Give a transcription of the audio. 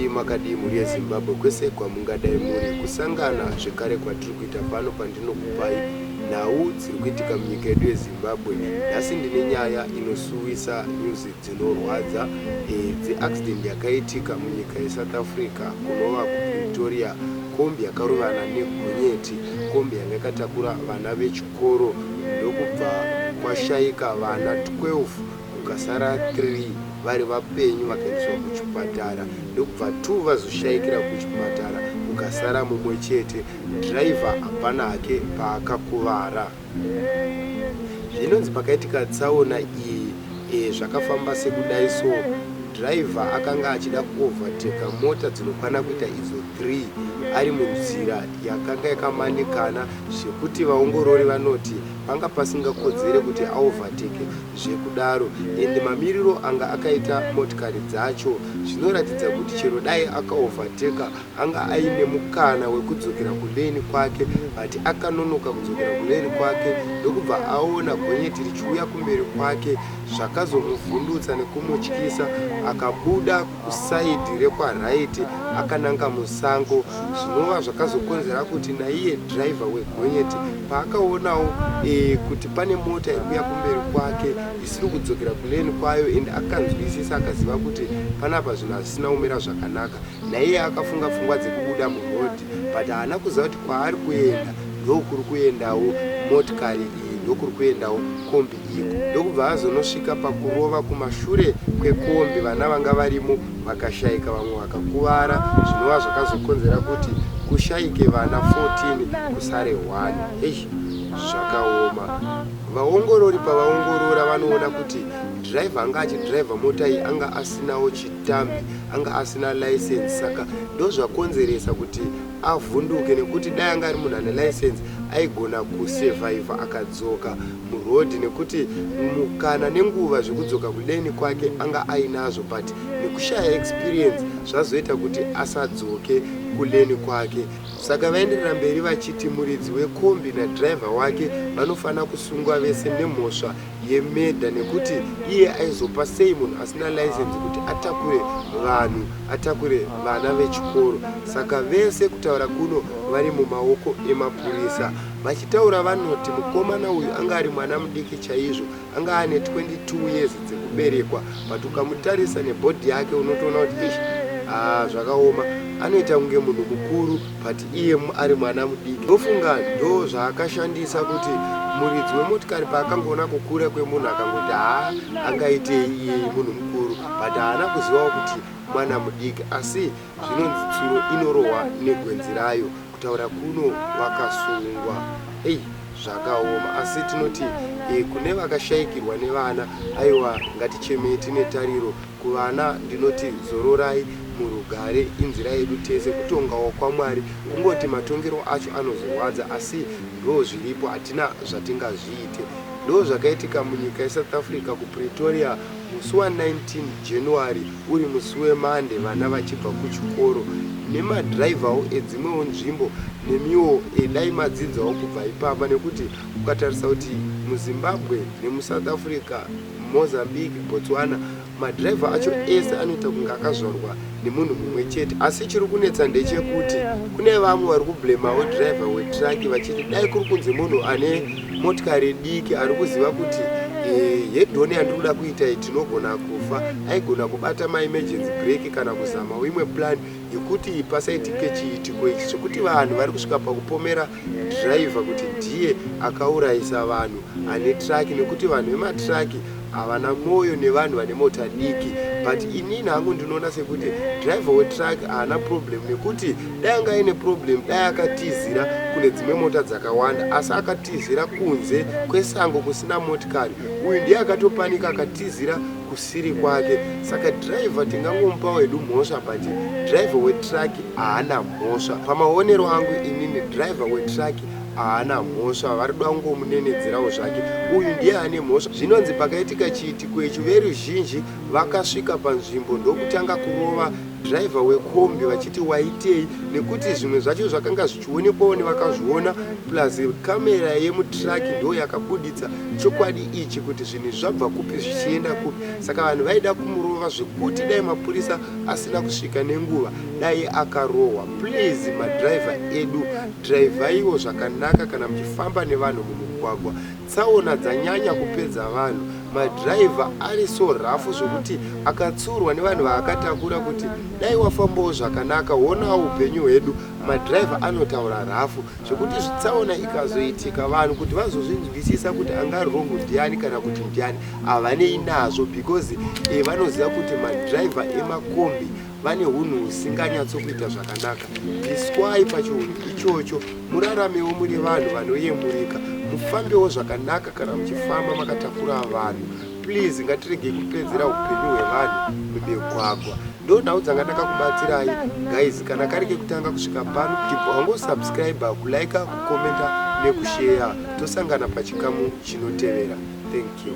makadi muri yeZimbabwe kwese kwamungadai muri kusangana zvekare kwatiri kuita pano pandinokupai nhau dziri kuitika munyika yedu yeZimbabwe. Nhasi ndine nyaya inosuwisa news dzinorwadza dzeaccident yakaitika munyika yeSouth Africa kunova kuPretoria. Kombi yakarovana negonyeti, kombi yanga yakatakura vana vechikoro, ndokubva kwashayika vana 12 kukasara 3 vari vapenyu vakaendeswa kuchipatara, ndokubva 2 vazoshayikira kuchipatara kukasara mumwe chete. Driver hapana hake paakakuvara. Zvinonzi pakaitika tsaona iyi zvakafamba sekudai so driver akanga achida kuovateka mota dzinokwana kuita idzo 3 ari munzira yakanga yakamanikana zvekuti vaongorori vanoti panga pasingakodzere kuti aovateke zvekudaro. Ende mamiriro anga akaita motikari dzacho zvinoratidza kuti chero dai akaovateka anga aine mukana wekudzokera kuleni kwake, but akanonoka kudzokera kuleni kwake ndokubva aona gonyeti richiuya kumberi kwake zvakazomuvhundutsa nekumutyisa, akabuda kusaidhi rekwa-right akananga musango, zvinova zvakazokonzera kuti naiye driver wegonyeti paakaonawo kuti pane mota iri kuya kumberi kwake isiri kudzokera kuleni kwayo ende akanzwisisa akaziva kuti panapa zvinhu hazvisina kumira zvakanaka, naiye akafunga pfungwa dzekubuda murodhi, but haana kuziva kuti kwaari kuenda ndokuri kuendawo motikari iyi, ndokuri kuendawo kombi iyi. Ndokubva azonosvika pakurova kumashure kwekombi, vana vanga varimo vakashayika, vamwe vakakuvara, zvinova zvakazokonzera kuti kushayike vana 14 kusare 1. Zvakaoma. Vaongorori pavaongorora vanoona kuti driver anga achidriva mota iyi anga asinawo chitambi, anga asina license, saka ndozvakonzeresa kuti avhunduke, nekuti dai anga ari munhu ane license aigona kusurviva akadzoka murodhi, nekuti mukana nenguva zvekudzoka kudeni kwake anga ainazvo, but nekushaya experience zvazoita kuti asadzoke kuleni kwake. Saka vaenderera mberi vachiti muridzi wekombi nadriver wake vanofana kusungwa vese nemhosva yemedha, nekuti iye aizopa sei munhu asina license kuti atakure vanhu, atakure vana vechikoro. Saka vese kutaura kuno vari mumaoko emapurisa, vachitaura vanoti mukomana uyu anga ari mwana mudiki chaizvo, anga ane 22 years dzekuberekwa, but ukamutarisa nebhodhi yake unotoona kuti zvakaoma, anoita kunge munhu mukuru but iye ari mwana mudiki. Ndofunga ndo zvaakashandisa kuti muridzi wemotikari paakangoona kukura kwemunhu akangoti angaitei iye munhu mukuru, but haana kuzivawo kuti mwana mudiki. Asi zvinonzi tsuro inorohwa negwenzi rayo, kutaura kuno vakasungwa. Zvakaoma. Asi tinoti kune vakashayikirwa nevana, aiwa ngatichemei tine tariro kuvana. Ndinoti zororai murugare, inzira yedu tese, kutongawo kwaMwari. Kungoti matongero acho anozorwadza, asi ndo zviripo, hatina zvatingazviite. Ndo zvakaitika munyika yeSouth Africa kuPretoria musi wa19 January uri musi weMande, vana vachibva kuchikoro nemadhiraivhawo edzimwewo nzvimbo nemiwo dai madzidzawo kubva ipapa, nekuti ukatarisa kuti muZimbabwe nemuSouth Africa, Mozambique, Botswana, madhiraivha acho ese anoita kunge akazvarwa nemunhu mumwe chete. Asi chiri kunetsa ndechekuti kune vamwe vari kublemawo dhiraivha wetraki vachiti dai kuri kunze munhu ane motikari diki ari kuziva kuti hedhoni yandikuda kuita tinogona kufa, aigona kubata maemergency brake kana kuzamawo imwe plan yekuti pasaitike chiitiko ichi chekuti vanhu vari kusvika pakupomera dhiraivha kuti ndiye akaurayisa vanhu ane traki, nekuti vanhu vematraki havana mwoyo nevanhu vane mota diki. But inini hangu ndinoona sekuti driver wetraki haana problem, nekuti dai anga ine problem dai akatizira kune dzimwe mota dzakawanda, asi akatizira kunze kwesango kusina motikari. Uyu ndiye akatopanika akatizira kusiri kwake. Saka driver tingangomupa wedu mhosva, but driver wetraki haana mhosva. Pamaonero angu inini driver wetraki haana mhosva, vari kuda kungomunenedzerawo zvake. Uyu ndiye ane mhosva. Zvinonzi pakaitika chiitiko ichi veruzhinji vakasvika panzvimbo ndokutanga kurova driver wekombi vachiti waitei, nekuti zvimwe zvacho zvakanga zvichionekwawo nevakazviona, plus kamera yemutraki ndo yakabuditsa chokwadi ichi kuti zvinhu zvabva kupi zvichienda kupi. Saka vanhu vaida kumurova zvekuti dai mapurisa asina kusvika nenguva dai akarohwa. Please madriver edu, drivaiwo zvakanaka kana muchifamba nevanhu mumugwagwa. Tsaona dzanyanya kupedza vanhu. Madriver ari so rafu zvokuti akatsurwa nevanhu vaakatakura kuti dai wafambawo zvakanaka wonawo upenyu hwedu. Madriver anotaura rafu zvokuti tsaona ikazoitika vanhu kuti vazozvinzwisisa kuti angari rongo ndiani kana kuti ndiani havanei nazvo, because vanoziva kuti madriver emakombi vane hunhu husinganyatsokuita zvakanaka. Bviswai pachinhu ichocho, muraramewo muri vanhu vanoyemurika, mufambewo zvakanaka kana muchifamba makatakura vanhu. Please ngatirege kupedzera upenyu hwevanhu mumigwagwa. Ndo nhau dzanganaka kubatsirai guys. Kana karike kutanga kusvika pano, wangosubscribe, kulike, kukomenta nekushare. Tosangana pachikamu chinotevera. Thank you.